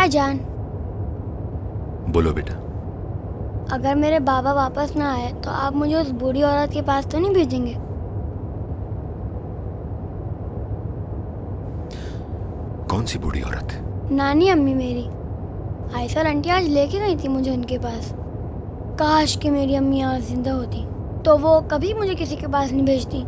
भाईजान। बोलो बेटा। अगर मेरे बाबा वापस ना आए तो आप मुझे उस बूढ़ी औरत के पास तो नहीं भेजेंगे? कौन सी बूढ़ी औरत? नानी अम्मी मेरी। आयसर आंटी आज लेके गई थी मुझे उनके पास। काश कि मेरी अम्मी आज जिंदा होती तो वो कभी मुझे किसी के पास नहीं भेजती।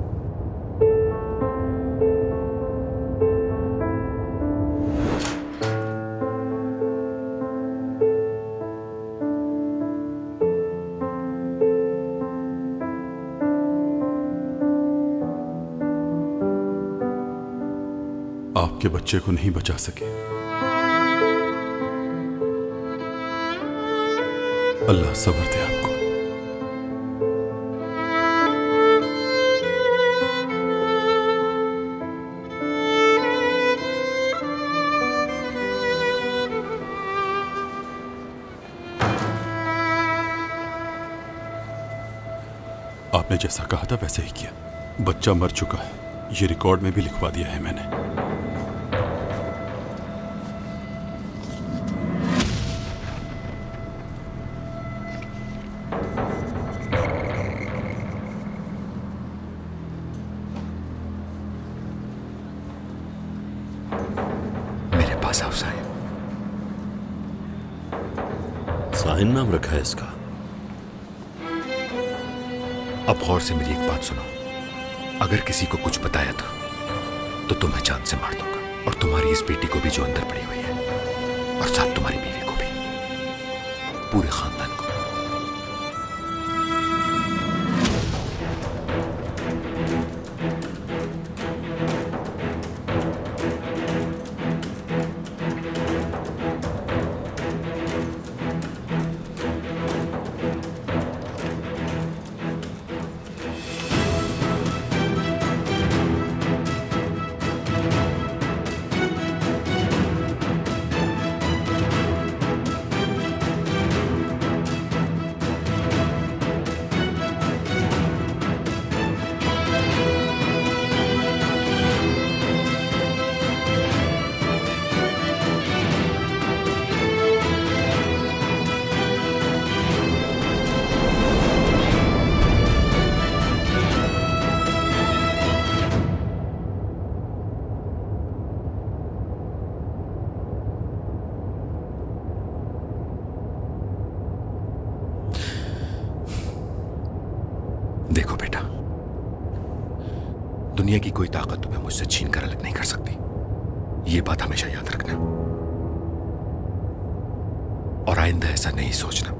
आपके बच्चे को नहीं बचा सके। अल्लाह सब्र दे आपको। आपने जैसा कहा था वैसे ही किया। बच्चा मर चुका है, ये रिकॉर्ड में भी लिखवा दिया है मैंने। मेरे पास आओ साहिब। साहिन नाम रखा है इसका। अब गौर से मेरी एक बात सुनो। अगर किसी को कुछ बताया था तो तुम्हें जान से मार दूंगा, और तुम्हारी इस बेटी को भी जो अंदर पड़ी हुई है, और साथ तुम्हारी बीवी को भी, पूरे खानदान को। देखो बेटा, दुनिया की कोई ताकत तुम्हें मुझसे छीन कर अलग नहीं कर सकती। ये बात हमेशा याद रखना, और आइंदा ऐसा नहीं सोचना